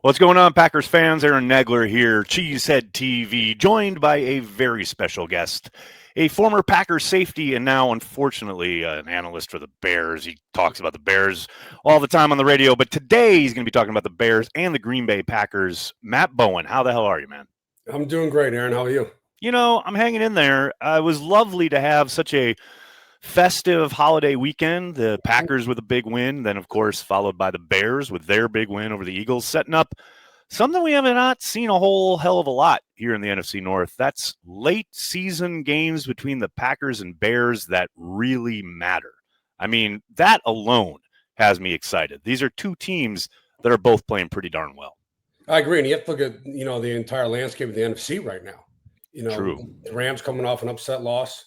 What's going on, Packers fans? Aaron Nagler here, Cheesehead TV, joined by a very special guest, a former Packers safety and now, unfortunately, an analyst for the Bears. He talks about the Bears all the time on the radio, but today he's going to be talking about the Bears and the Green Bay Packers. Matt Bowen, how the hell are you, man? I'm doing great, Aaron. How are you? You know, I'm hanging in there. It was lovely to have such a festive holiday weekend. The Packers with a big win, then, of course, followed by the Bears with their big win over the Eagles, setting up something we have not seen a whole hell of a lot here in the NFC North. That's late season games between the Packers and Bears that really matter. I mean, that alone has me excited. These are two teams that are both playing pretty darn well. I agree. And you have to look at, the entire landscape of the NFC right now. True. The Rams coming off an upset loss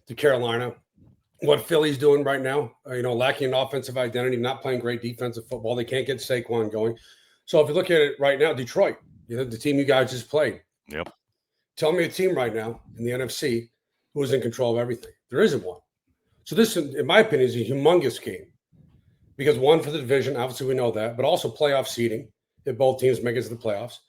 to Carolina. What Philly's doing right now, lacking an offensive identity, not playing great defensive football. They can't get Saquon going. So if you look at it right now, Detroit, the team you guys just played. Yep. Tell me a team right now in the NFC who is in control of everything. There isn't one. So this, in my opinion, is a humongous game because one for the division, obviously we know that, but also playoff seeding if both teams make it to the playoffs.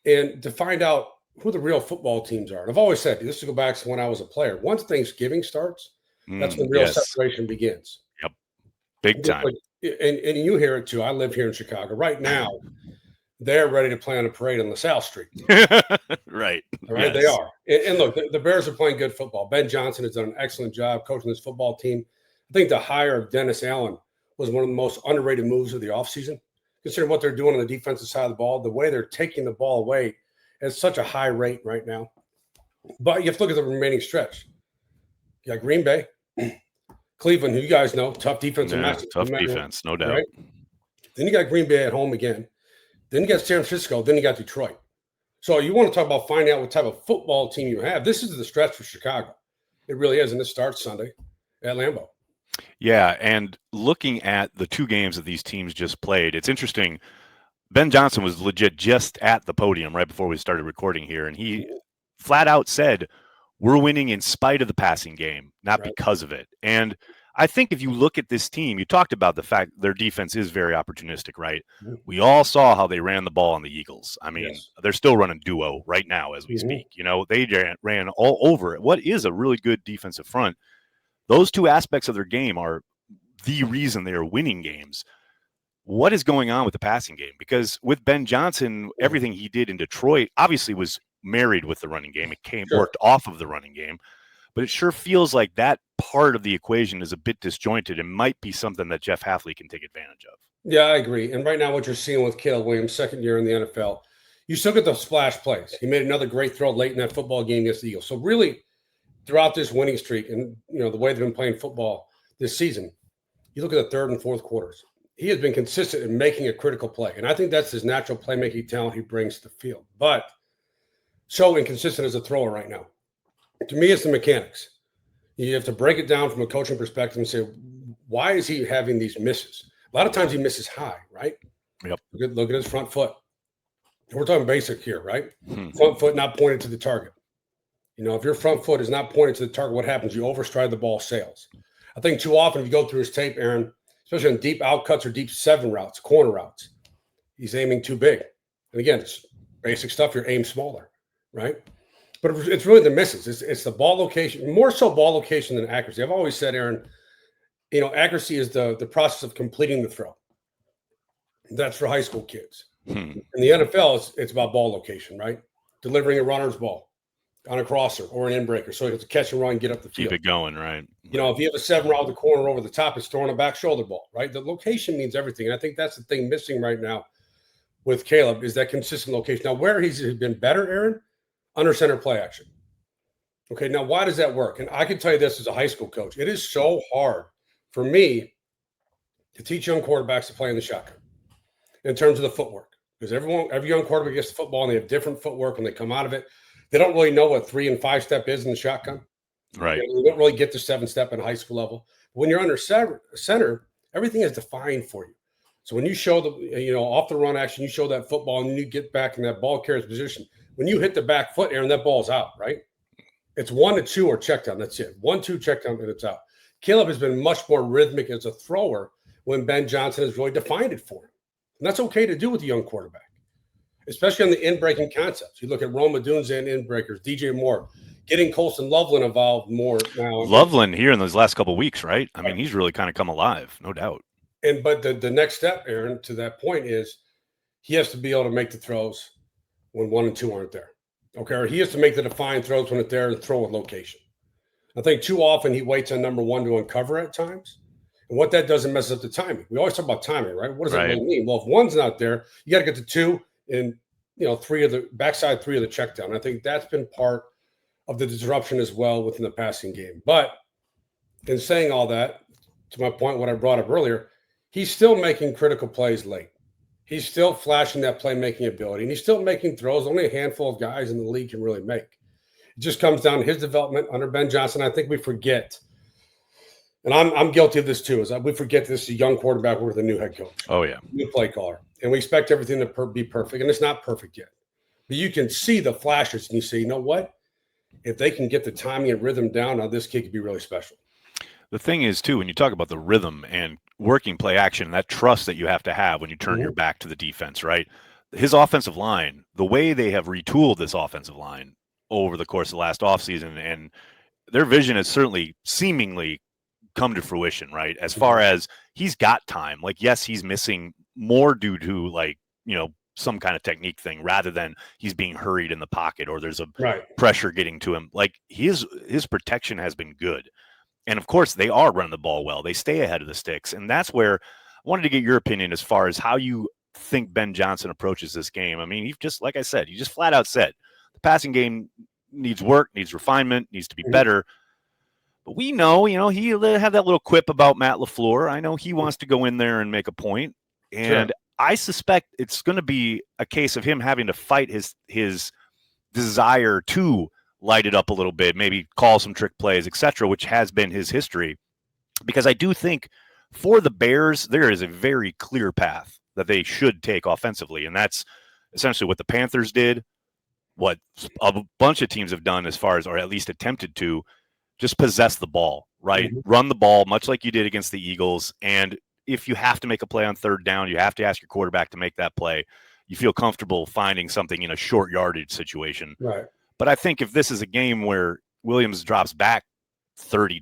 And to find out who the real football teams are. And I've always said, this to go back to when I was a player, once Thanksgiving starts, that's when real separation begins. Yep. Big time. And you hear it too. I live here in Chicago. Right now, they're ready to play on a parade on LaSalle Street. Right. All right, yes. They are. And look, the Bears are playing good football. Ben Johnson has done an excellent job coaching this football team. I think the hire of Dennis Allen was one of the most underrated moves of the offseason. Considering what they're doing on the defensive side of the ball, the way they're taking the ball away at such a high rate right now. But you have to look at the remaining stretch. You got Green Bay, Cleveland, who you guys know, tough defense. Tough defense, no doubt. Right? Then you got Green Bay at home again. Then you got San Francisco. Then you got Detroit. So you want to talk about finding out what type of football team you have. This is the stretch for Chicago. It really is. And this starts Sunday at Lambeau. Yeah, and looking at the two games that these teams just played, it's interesting. Ben Johnson was legit just at the podium right before we started recording here, and he flat out said, we're winning in spite of the passing game, not because of it. And I think if you look at this team, you talked about the fact their defense is very opportunistic, right? Mm-hmm. We all saw how they ran the ball on the Eagles. I mean, They're still running duo right now as we speak. They ran all over it. What is a really good defensive front? Those two aspects of their game are the reason they are winning games. What is going on with the passing game? Because with Ben Johnson, everything he did in Detroit obviously was married with the running game. It worked off of the running game. But it sure feels like that part of the equation is a bit disjointed and might be something that Jeff Hafley can take advantage of. Yeah, I agree. And right now what you're seeing with Caleb Williams, second year in the NFL, you still get the splash plays. He made another great throw late in that football game against the Eagles. So really, throughout this winning streak and the way they've been playing football this season, you look at the third and fourth quarters. He has been consistent in making a critical play. And I think that's his natural playmaking talent he brings to the field. But so inconsistent as a thrower right now. To me, it's the mechanics. You have to break it down from a coaching perspective and say, why is he having these misses? A lot of times he misses high, right? Yep. Look at his front foot. We're talking basic here, right? Front foot not pointed to the target. If your front foot is not pointed to the target, what happens? You overstride the ball sails. I think too often if you go through his tape, Aaron, especially on deep out cuts or deep 7 routes, corner routes, he's aiming too big. And again, it's basic stuff. You're aim smaller, right? But it's really the misses. It's the ball location, more so ball location than accuracy. I've always said, Aaron, accuracy is the process of completing the throw. That's for high school kids. In the NFL, it's about ball location, right? Delivering a runner's ball on a crosser or an in-breaker. So it's a catch and run, get up the field. Keep it going, right? If you have a 7 route the corner over the top, it's throwing a back shoulder ball, right? The location means everything. And I think that's the thing missing right now with Caleb is that consistent location. Now, where he's been better, Aaron, under center play action. Okay, now why does that work? And I can tell you this as a high school coach. It is so hard for me to teach young quarterbacks to play in the shotgun in terms of the footwork. Because every young quarterback gets the football and they have different footwork when they come out of it. They don't really know what 3 and 5 step is in the shotgun. Right. They don't really get to 7 step in high school level. When you're under center, everything is defined for you. So when you show off the run action, you show that football and you get back in that ball carrier's position. When you hit the back foot, Aaron, that ball's out, right? It's 1 to 2 or check down. That's it. 1-2 check down and it's out. Caleb has been much more rhythmic as a thrower when Ben Johnson has really defined it for him. And that's okay to do with a young quarterback. especially on the in-breaking concepts. You look at Roma Dunze in-breakers, DJ Moore, getting Colson Loveland involved more now. Loveland here in those last couple of weeks, right? I mean, he's really kind of come alive, no doubt. But the next step, Aaron, to that point is he has to be able to make the throws when 1 and 2 aren't there. Okay, or he has to make the defined throws when it's there and throw with location. I think too often he waits on number 1 to uncover at times. And what that does, it messes up the timing. We always talk about timing, right? What does that really mean? Well, if 1's not there, you got to get to 2 and 3 of the backside, 3 of the check down. I think that's been part of the disruption as well within the passing game. But in saying all that, to my point, what I brought up earlier, he's still making critical plays late. He's still flashing that playmaking ability, and he's still making throws only a handful of guys in the league can really make. It just comes down to his development under Ben Johnson. I think we forget, and I'm guilty of this too, is that we forget this is a young quarterback with a new head coach. Oh, yeah. New play caller. And we expect everything to be perfect, and it's not perfect yet. But you can see the flashes, and you say, you know what? If they can get the timing and rhythm down, now this kid could be really special. The thing is, too, when you talk about the rhythm and working play action, that trust that you have to have when you turn your back to the defense, right? His offensive line, the way they have retooled this offensive line over the course of the last offseason, and their vision has certainly seemingly come to fruition, right? As far as he's got time. Like, yes, he's missing more due to, like, some kind of technique thing rather than he's being hurried in the pocket or there's a pressure getting to him. Like, his protection has been good. And, of course, they are running the ball well. They stay ahead of the sticks. And that's where I wanted to get your opinion as far as how you think Ben Johnson approaches this game. I mean, he just, like I said, he just flat out said the passing game needs work, needs refinement, needs to be better. But we know, he had that little quip about Matt LaFleur. I know he wants to go in there and make a point. And I suspect it's going to be a case of him having to fight his desire to light it up a little bit, maybe call some trick plays, etc., which has been his history. Because I do think for the Bears, there is a very clear path that they should take offensively, and that's essentially what the Panthers did, what a bunch of teams have done as far as, or at least attempted to, just possess the ball, right? Run the ball, much like you did against the Eagles, and if you have to make a play on third down, you have to ask your quarterback to make that play. You feel comfortable finding something in a short yardage situation. Right. But I think if this is a game where Williams drops back 30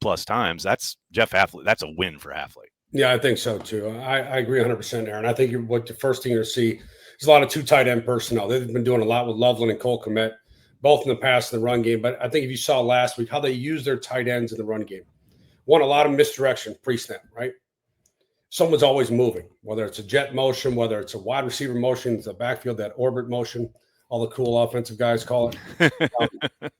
plus times, that's Jeff Hafley. That's a win for Hafley. Yeah, I think so too. I agree 100%, Aaron. I think what the first thing you're going to see is a lot of 2 tight end personnel. They've been doing a lot with Loveland and Cole Kmet, both in the pass and the run game. But I think if you saw last week how they use their tight ends in the run game, a lot of misdirection pre-snap, right? Someone's always moving, whether it's a jet motion, whether it's a wide receiver motion, it's a backfield, that orbit motion, all the cool offensive guys call it.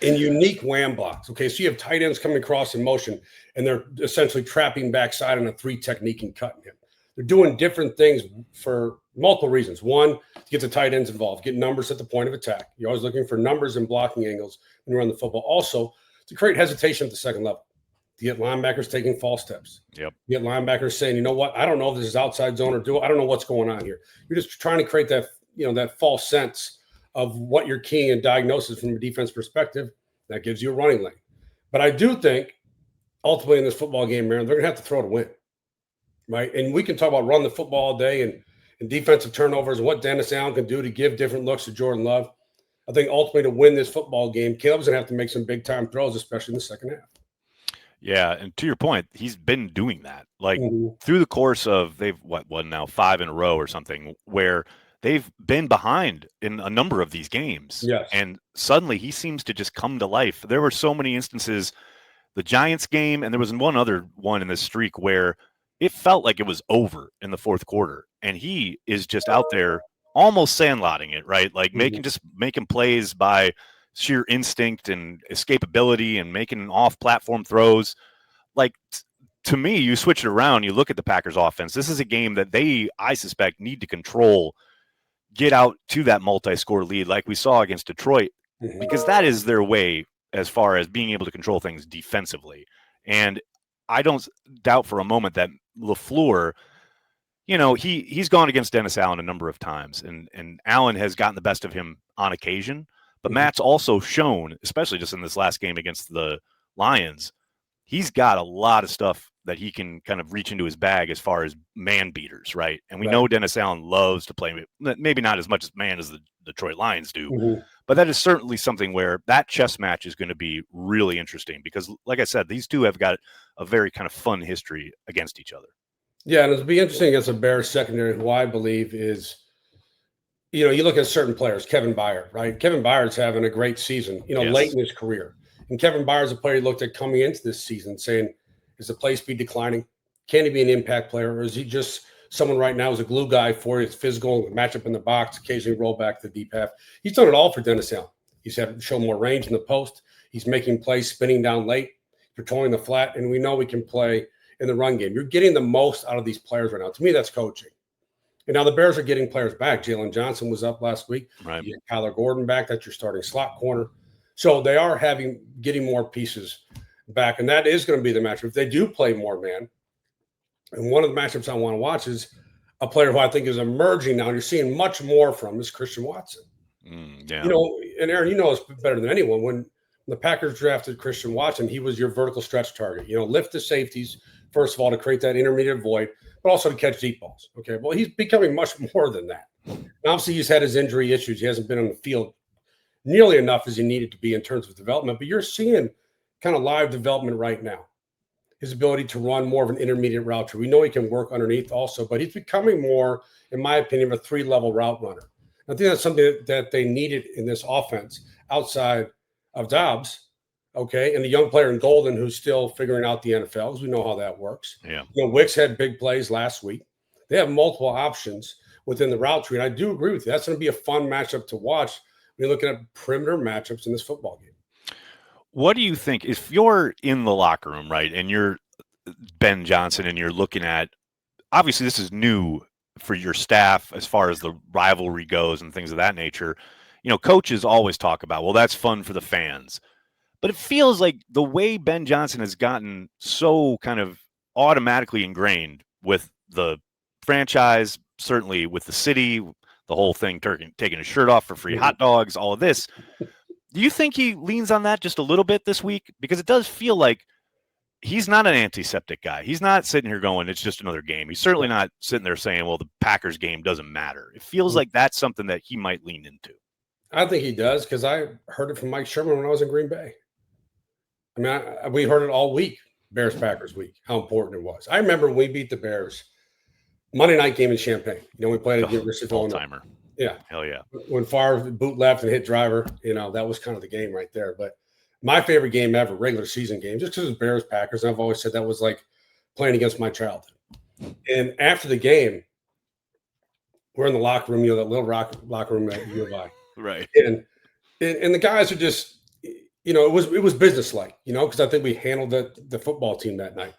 In unique wham blocks. Okay, so you have tight ends coming across in motion, and they're essentially trapping backside on a 3 technique and cutting him. They're doing different things for multiple reasons. One, to get the tight ends involved, get numbers at the point of attack. You're always looking for numbers and blocking angles when you run the football. Also, to create hesitation at the second level. To get linebackers taking false steps. Yep. You get linebackers saying, you know what, I don't know if this is outside zone or I don't know what's going on here. You're just trying to create that, that false sense of what you're keying and diagnosis from a defense perspective. That gives you a running lane. But I do think ultimately in this football game, Aaron, they're going to have to throw to win. Right. And we can talk about run the football all day and defensive turnovers and what Dennis Allen can do to give different looks to Jordan Love. I think ultimately to win this football game, Caleb's going to have to make some big time throws, especially in the second half. Yeah, and to your point, he's been doing that. Like through the course of they've won now 5 in a row or something, where they've been behind in a number of these games. Yes. And suddenly he seems to just come to life. There were so many instances, the Giants game, and there was one other one in this streak where it felt like it was over in the fourth quarter. And he is just out there almost sandlotting it, right? Like making plays by sheer instinct and escapability and making off-platform throws. Like, to me, you switch it around, you look at the Packers offense. This is a game that they, I suspect, need to control, get out to that multi-score lead like we saw against Detroit, because that is their way as far as being able to control things defensively. And I don't doubt for a moment that LaFleur, he's gone against Dennis Allen a number of times, and Allen has gotten the best of him on occasion. But Matt's also shown, especially just in this last game against the Lions, he's got a lot of stuff that he can kind of reach into his bag as far as man beaters, right? And we know Dennis Allen loves to play, maybe not as much as man as the Detroit Lions do, but that is certainly something where that chess match is going to be really interesting because, like I said, these two have got a very kind of fun history against each other. Yeah, and it'll be interesting against a Bears secondary, who I believe is, you look at certain players, Kevin Byard, right? Kevin Byard's having a great season, late in his career. And Kevin Byard's a player you looked at coming into this season saying, is the play speed declining? Can he be an impact player? Or is he just someone right now who's a glue guy for you? It's physical, match up in the box, occasionally roll back to the deep half. He's done it all for Dennis Allen. He's had shown more range in the post. He's making plays, spinning down late, patrolling the flat, and we know we can play in the run game. You're getting the most out of these players right now. To me, that's coaching. And now the Bears are getting players back. Jalen Johnson was up last week. Right. You get Kyler Gordon back. That's your starting slot corner. So they are getting more pieces back, and that is going to be the matchup. If they do play more man, and one of the matchups I want to watch is a player who I think is emerging now, and you're seeing much more from is Christian Watson. Yeah. And Aaron, you know us better than anyone. When the Packers drafted Christian Watson, he was your vertical stretch target. Lift the safeties, first of all, to create that intermediate void, but also to catch deep balls. Okay, well, he's becoming much more than that. And obviously, he's had his injury issues. He hasn't been on the field nearly enough as he needed to be in terms of development, but you're seeing kind of live development right now. His ability to run more of an intermediate route tree. We know he can work underneath also, but he's becoming more, in my opinion, of a 3-level route runner. I think that's something that they needed in this offense outside of Dobbs, okay, and the young player in Golden who's still figuring out the NFL, because we know how that works. Yeah. Wicks had big plays last week. They have multiple options within the route tree, and I do agree with you. That's going to be a fun matchup to watch when you're looking at perimeter matchups in this football game. What do you think if you're in the locker room, right, and you're Ben Johnson and you're looking at, obviously this is new for your staff as far as the rivalry goes and things of that nature. Coaches always talk about, well, that's fun for the fans. But it feels like the way Ben Johnson has gotten so kind of automatically ingrained with the franchise, certainly with the city, the whole thing, taking his shirt off for free hot dogs, all of this. Do you think he leans on that just a little bit this week? Because it does feel like he's not an antiseptic guy. He's not sitting here going, it's just another game. He's certainly not sitting there saying, well, the Packers game doesn't matter. It feels like that's something that he might lean into. I think he does, because I heard it from Mike Sherman when I was in Green Bay. I mean, we heard it all week, Bears-Packers week, how important it was. I remember when we beat the Bears, Monday night game in Champaign. We played at the University of Illinois. All-timer. Yeah. Hell yeah. When Favre boot left and hit driver, that was kind of the game right there. But my favorite game ever, regular season game, just because it's Bears-Packers, I've always said that was like playing against my childhood. And after the game, we're in the locker room, that little locker room at U of I. Right. And the guys are just, it was businesslike, because I think we handled the football team that night.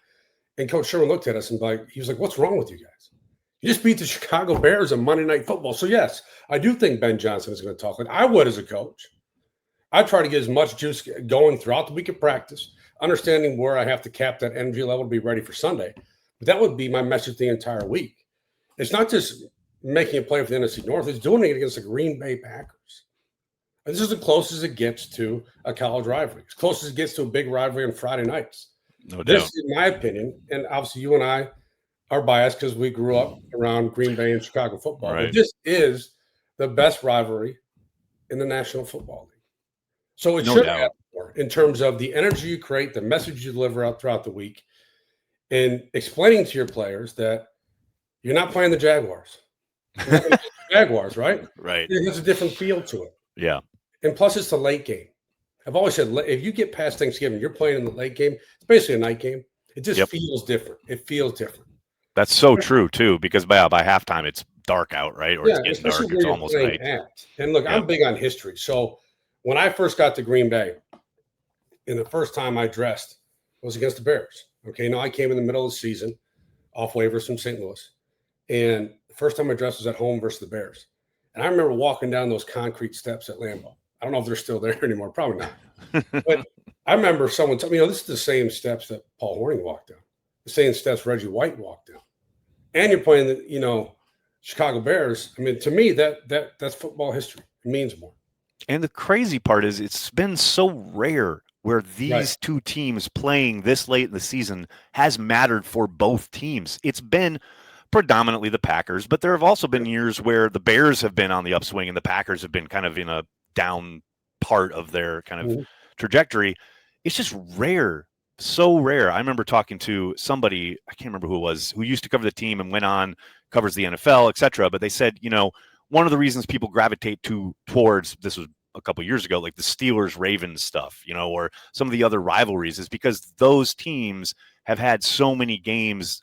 And Coach Sherman looked at us and he was like, what's wrong with you guys? You just beat the Chicago Bears on Monday Night Football. So, yes, I do think Ben Johnson is going to talk like I would as a coach. I try to get as much juice going throughout the week of practice, understanding where I have to cap that energy level to be ready for Sunday. But that would be my message the entire week. It's not just making a play for the NFC North. It's doing it against the Green Bay Packers. And this is the closest it gets to a college rivalry. As close as it gets to a big rivalry on Friday nights. No doubt. This, in my opinion, and obviously you and I are biased because we grew up around Green Bay and Chicago football. Right. But this is the best rivalry in the National Football League. So it should have more in terms of the energy you create, the message you deliver out throughout the week, and explaining to your players that you're not playing the Jaguars. You're not the Jaguars, right? Right. There's a different feel to it. Yeah. And plus, it's the late game. I've always said, if you get past Thanksgiving, you're playing in the late game. It's basically a night game. It just feels different. It feels different. That's so true, too, because by halftime, it's dark out, right? Or it's getting dark. It's almost night. And look, I'm big on history. So when I first got to Green Bay, and the first time I dressed was against the Bears. Okay, now I came in the middle of the season off waivers from St. Louis. And the first time I dressed was at home versus the Bears. And I remember walking down those concrete steps at Lambeau. I don't know if they're still there anymore. Probably not. But I remember someone told me, this is the same steps that Paul Hornung walked down, the same steps Reggie White walked down. And you're playing the, Chicago Bears. I mean, to me, that's football history. It means more. And the crazy part is it's been so rare where these two teams playing this late in the season has mattered for both teams. It's been predominantly the Packers, but there have also been years where the Bears have been on the upswing and the Packers have been kind of in a down part of their kind of trajectory. It's just rare, so rare. I remember talking to somebody, I can't remember who it was, who used to cover the team and went on, covers the NFL, etc. But they said, one of the reasons people gravitate towards, this was a couple of years ago, like the Steelers-Ravens stuff, or some of the other rivalries, is because those teams have had so many games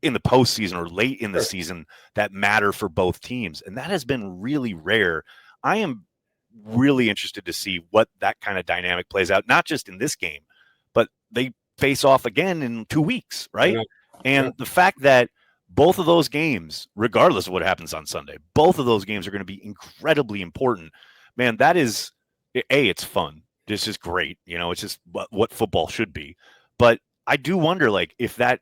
in the postseason or late in the season that matter for both teams. And that has been really rare. I am really interested to see what that kind of dynamic plays out, not just in this game, but they face off again in 2 weeks, right? And the fact that both of those games, regardless of what happens on Sunday, both of those games are going to be incredibly important. Man, that is, it's fun. This is great. It's just what football should be. But I do wonder, like, if that,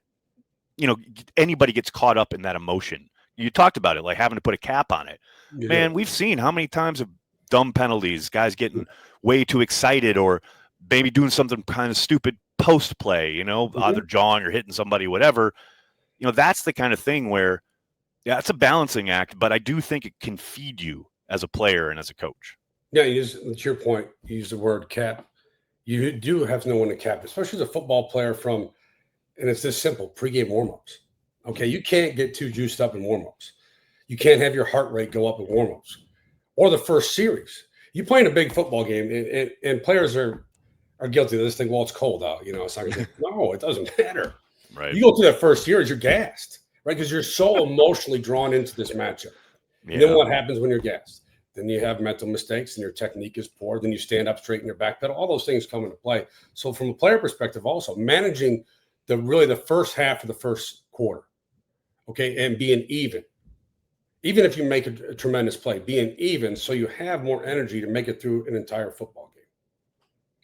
anybody gets caught up in that emotion. You talked about it, like having to put a cap on it. Man, we've seen how many times of dumb penalties, guys getting way too excited or maybe doing something kind of stupid post play, either jawing or hitting somebody, whatever. That's the kind of thing where, it's a balancing act, but I do think it can feed you as a player and as a coach. Yeah, to your point, you use the word cap. You do have to know when to cap, especially as a football player and it's this simple, pregame warm-ups. Okay, you can't get too juiced up in warm-ups. You can't have your heart rate go up in warm-ups. Or the first series. You play in a big football game, and players are guilty of this thing. Well, it's cold out. It's not gonna no, it doesn't matter. Right. You go through that first series, you're gassed, right? Because you're so emotionally drawn into this matchup. Yeah. And then what happens when you're gassed? Then you have mental mistakes and your technique is poor. Then you stand up straight in your back pedal. All those things come into play. So from a player perspective also, managing the first half of the first quarter, okay, and being even if you make a tremendous play, being even so you have more energy to make it through an entire football game.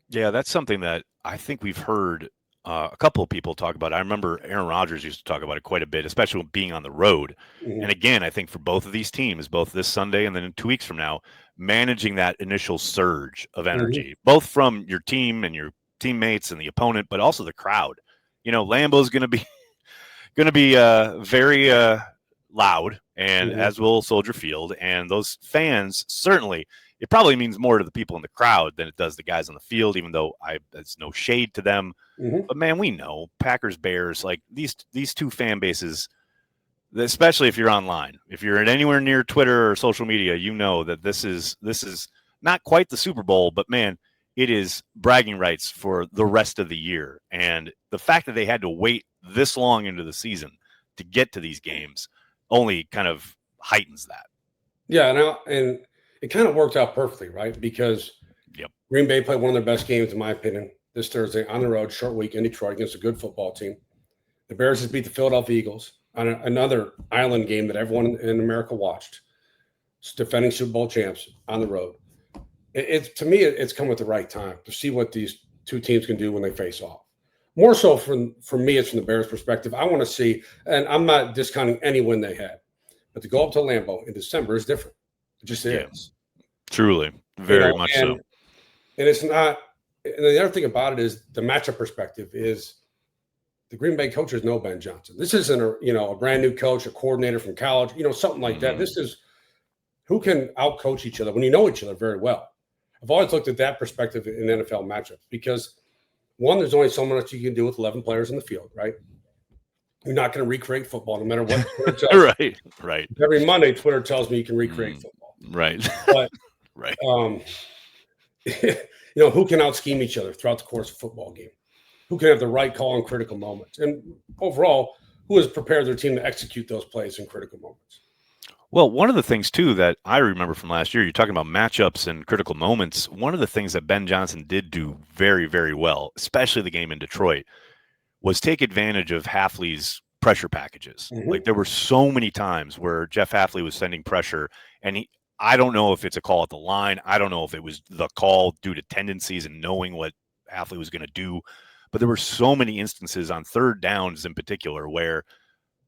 Yeah, that's something that I think we've heard a couple of people talk about. I remember Aaron Rodgers used to talk about it quite a bit, especially being on the road. And again, I think for both of these teams, both this Sunday and then in 2 weeks from now, managing that initial surge of energy, both from your team and your teammates and the opponent, but also the crowd. Lambeau is going to be very loud, and as will Soldier Field, and those fans, certainly it probably means more to the people in the crowd than it does the guys on the field, even though there's no shade to them. But man, we know Packers, Bears, like these two fan bases, especially if you're online, if you're anywhere near Twitter or social media, that this is not quite the Super Bowl, but man, it is bragging rights for the rest of the year. And the fact that they had to wait this long into the season to get to these games only kind of heightens that. Yeah, and it kind of worked out perfectly, right? Because Green Bay played one of their best games, in my opinion, this Thursday on the road, short week in Detroit against a good football team. The Bears just beat the Philadelphia Eagles on another island game that everyone in America watched. It's defending Super Bowl champs on the road. To me, it's come at the right time to see what these two teams can do when they face off. More so for me, it's from the Bears' perspective. I want to see, and I'm not discounting any win they had, but to go up to Lambeau in December is different. It just is. Truly. Very much so. And it's not, and the other thing about it is the matchup perspective is the Green Bay coaches know Ben Johnson. This isn't a brand new coach, a coordinator from college, something like that. This is who can outcoach each other when you know each other very well. I've always looked at that perspective in NFL matchups because, one, there's only so much you can do with 11 players in the field, right? You're not going to recreate football no matter what Twitter tells you. Right. Every Monday, Twitter tells me you can recreate football. Right. But, right. Who can out-scheme each other throughout the course of a football game? Who can have the right call in critical moments? And overall, who has prepared their team to execute those plays in critical moments? Well, one of the things, too, that I remember from last year, you're talking about matchups and critical moments. One of the things that Ben Johnson did do very, very well, especially the game in Detroit, was take advantage of Hafley's pressure packages. Like there were so many times where Jeff Hafley was sending pressure, and I don't know if it's a call at the line. I don't know if it was the call due to tendencies and knowing what Hafley was going to do. But there were so many instances on third downs in particular where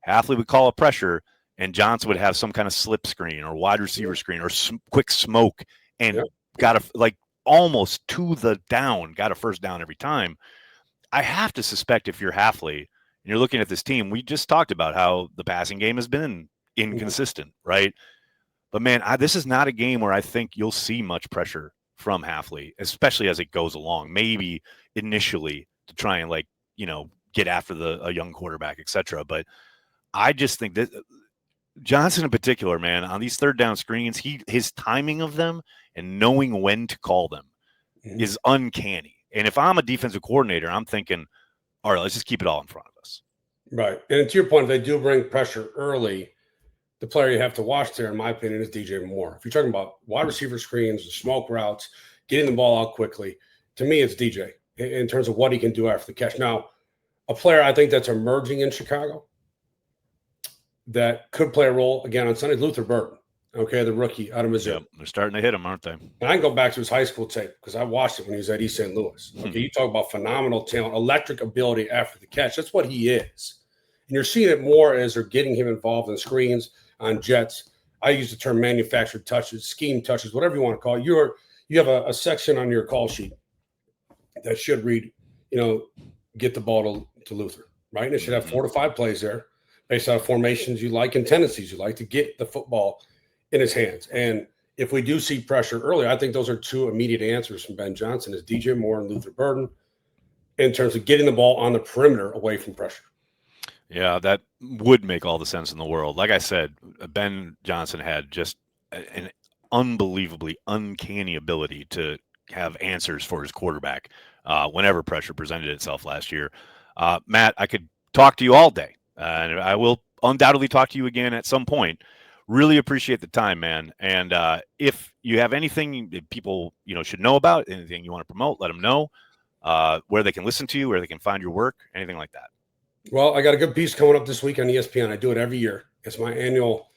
Hafley would call a pressure and Johnson would have some kind of slip screen or wide receiver screen or quick smoke and got to almost to the down, got a first down every time. I have to suspect if you're Hafley and you're looking at this team, we just talked about how the passing game has been inconsistent, right? But man, this is not a game where I think you'll see much pressure from Hafley, especially as it goes along. Maybe initially to try and get after a young quarterback, etc. But I just think that Johnson in particular, man, on these third down screens, his timing of them and knowing when to call them is uncanny. And if I'm a defensive coordinator, I'm thinking, all right, let's just keep it all in front of us. Right. And to your point, if they do bring pressure early, the player you have to watch there, in my opinion, is DJ Moore. If you're talking about wide receiver screens, the smoke routes, getting the ball out quickly, to me, it's DJ in terms of what he can do after the catch. Now, a player I think that's emerging in Chicago that could play a role again on Sunday, Luther Burden. Okay, the rookie out of Missouri. Yep, they're starting to hit him, aren't they? And I can go back to his high school tape because I watched it when he was at East St. Louis. Okay, you talk about phenomenal talent, electric ability after the catch. That's what he is. And you're seeing it more as they're getting him involved in screens, on jets. I use the term manufactured touches, scheme touches, whatever you want to call it. You have a section on your call sheet that should read, get the ball to Luther, right? And it should have 4 to 5 plays there based on formations you like and tendencies you like to get the football in his hands. And if we do see pressure early, I think those are 2 immediate answers from Ben Johnson is DJ Moore and Luther Burden in terms of getting the ball on the perimeter away from pressure. Yeah, that would make all the sense in the world. Like I said, Ben Johnson had just an unbelievably uncanny ability to have answers for his quarterback whenever pressure presented itself last year. Matt, I could talk to you all day, and I will undoubtedly talk to you again at some point. Really appreciate the time, man. And if you have anything that people should know about, anything you want to promote, let them know where they can listen to you, where they can find your work, anything like that. Well, I got a good piece coming up this week on ESPN. I do it every year. It's my annual,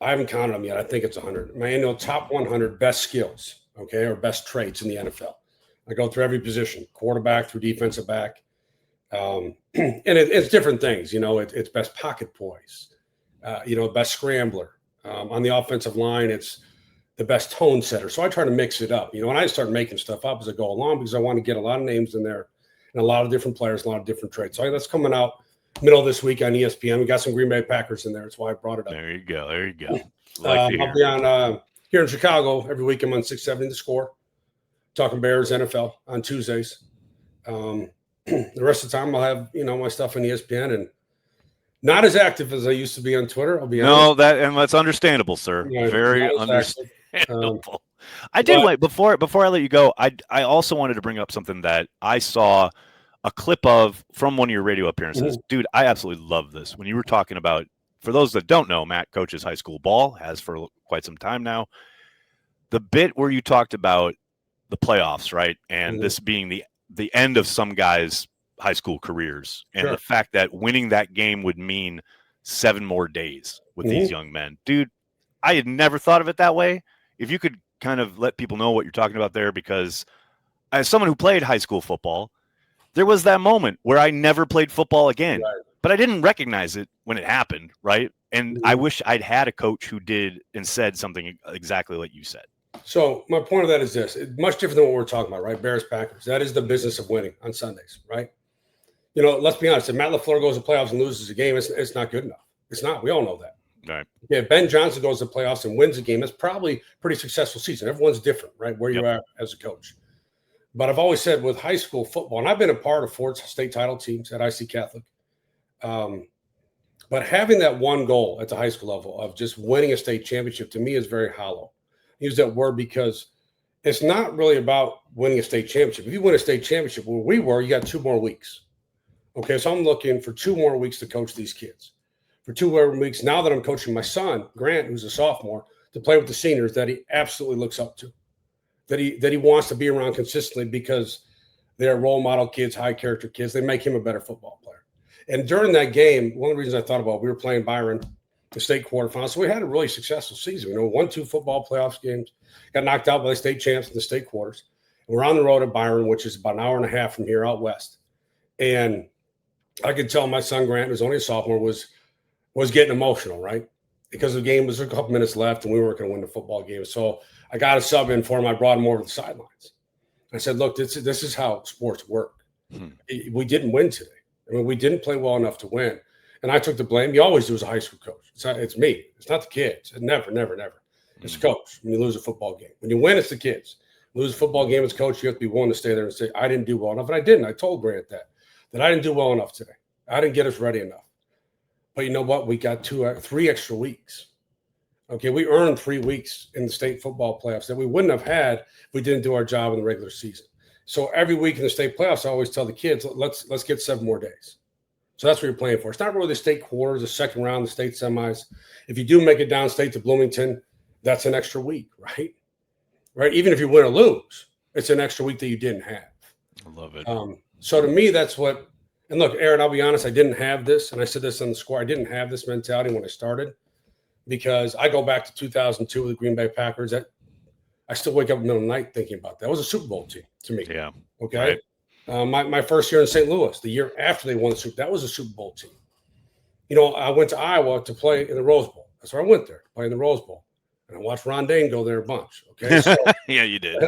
I haven't counted them yet. I think it's 100. My annual top 100 best skills, okay, or best traits in the NFL. I go through every position, quarterback through defensive back. And it's different things. It's best pocket poise, best scrambler. On the offensive line, it's the best tone setter. So I try to mix it up. And I start making stuff up as I go along because I want to get a lot of names in there. And a lot of different players, a lot of different traits. So that's coming out middle of this week on ESPN. We got some Green Bay Packers in there. That's why I brought it up. There you go. I'll be on here in Chicago every week. I'm on 670 The Score, talking Bears, NFL on Tuesdays. The rest of the time, I'll have my stuff on ESPN and not as active as I used to be on Twitter. I'll be honest. That's understandable, sir. Yeah, very understandable. I did wait before I let you go. I also wanted to bring up something that I saw a clip of from one of your radio appearances. Dude, I absolutely love this. When you were talking about, for those that don't know, Matt coaches high school ball, has for quite some time now. The bit where you talked about the playoffs, right? And this being the end of some guys' high school careers, and the fact that winning that game would mean 7 more days with these young men. Dude, I had never thought of it that way. If you could kind of let people know what you're talking about there, because as someone who played high school football, there was that moment where I never played football again, but I didn't recognize it when it happened, right? And I wish I'd had a coach who did and said something exactly like you said. So my point of that is this: it's much different than what we're talking about, right? Bears, Packers. That is the business of winning on Sundays, right? Let's be honest. If Matt LaFleur goes to playoffs and loses a game, it's not good enough. It's not. We all know that. Right. Yeah, Ben Johnson goes to playoffs and wins a game. That's probably a pretty successful season. Everyone's different, right? Where you are as a coach. But I've always said with high school football, and I've been a part of 4 state title teams at IC Catholic. But having that one goal at the high school level of just winning a state championship to me is very hollow. I use that word because it's not really about winning a state championship. If you win a state championship where we were, you got 2 more weeks. Okay, so I'm looking for 2 more weeks to coach these kids. For 2 more weeks, now that I'm coaching my son, Grant, who's a sophomore, to play with the seniors that he absolutely looks up to, that he wants to be around consistently because they're role model kids, high character kids. They make him a better football player. And during that game, one of the reasons I thought about, we were playing Byron, the state quarterfinals. So we had a really successful season. Won 2 football playoffs games, got knocked out by the state champs in the state quarters. And we're on the road at Byron, which is about an hour and a half from here out west. And I could tell my son Grant, who's only a sophomore, was getting emotional, right? because the game was a couple minutes left and we weren't going to win the football game. So I got a sub in for him. I brought him over to the sidelines. I said, look, this is how sports work. We didn't win today. I mean, we didn't play well enough to win. And I took the blame. You always do as a high school coach. It's me. It's not the kids. Never. It's the coach when you lose a football game. When you win, it's the kids. Lose a football game as coach, you have to be willing to stay there and say, I didn't do well enough. And I didn't. I told Grant that I didn't do well enough today. I didn't get us ready enough. But you know what? We got 3 extra weeks. Okay, we earned 3 weeks in the state football playoffs that we wouldn't have had if we didn't do our job in the regular season. So every week in the state playoffs, I always tell the kids, let's get 7 more days. So that's what you're playing for. It's not really the state quarters, the second round, the state semis. If you do make it downstate to Bloomington, that's an extra week, right? Right? Even if you win or lose, it's an extra week that you didn't have. I love it. So to me, that's what – and look, Aaron, I'll be honest, I didn't have this, and I said this on the score. I didn't have this mentality when I started because I go back to 2002 with the Green Bay Packers. I still wake up in the middle of the night thinking about that. That was a Super Bowl team to me. Yeah. Okay. Right. My first year in St. Louis, the year after they won the Super Bowl, that was a Super Bowl team. You know, I went to Iowa to play in the Rose Bowl. That's where I went there, play in the Rose Bowl. And I watched Ron Dane go there a bunch. Okay. So, yeah, you did.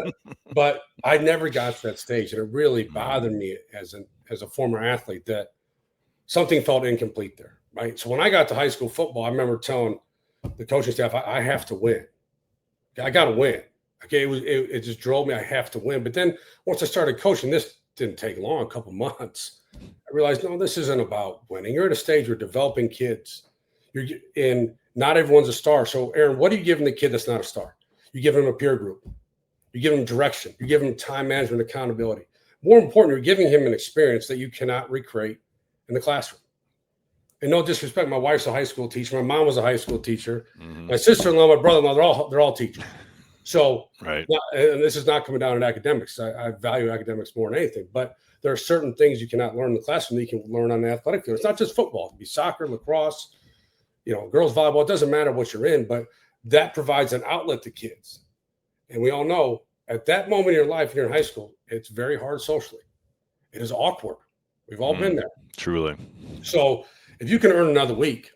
But I never got to that stage. And it really bothered me as a former athlete that something felt incomplete there. Right. So when I got to high school football, I remember telling the coaching staff, I have to win. I got to win. Okay. It just drove me. I have to win. But then once I started coaching, this didn't take long, a couple months. I realized, no, this isn't about winning. You're at a stage where developing kids. You're in. Not everyone's a star. So, Aaron, what are you giving the kid that's not a star? You give him a peer group. You give him direction. You give him time management, accountability. More important, you're giving him an experience that you cannot recreate in the classroom. And no disrespect, my wife's a high school teacher. My mom was a high school teacher. Mm-hmm. My sister-in-law, my brother-in-law, they're all teachers. So, right. And this is not coming down in academics. I value academics more than anything. But there are certain things you cannot learn in the classroom that you can learn on the athletic field. It's not just football. It can be soccer, lacrosse, girls volleyball. It doesn't matter what you're in, but that provides an outlet to kids. And we all know at that moment in your life, when you're in high school, it's very hard socially. It is awkward. We've all been there. Truly. So if you can earn another week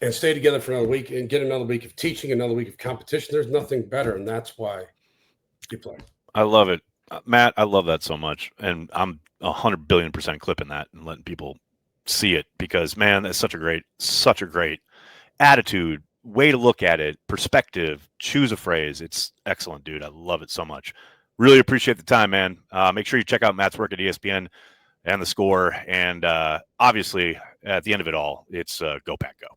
and stay together for another week and get another week of teaching, another week of competition, there's nothing better. And that's why you play. I love it. Matt, I love that so much. And I'm 100 billion% clipping that and letting people see it because, man, that's such a great attitude, way to look at it, perspective, choose a phrase. It's excellent, dude. I love it so much. Really appreciate the time, man. Make sure you check out Matt's work at ESPN and The Score. And obviously, at the end of it all, it's Go Pack Go.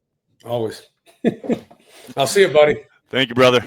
Always. I'll see you, buddy. Thank you, brother.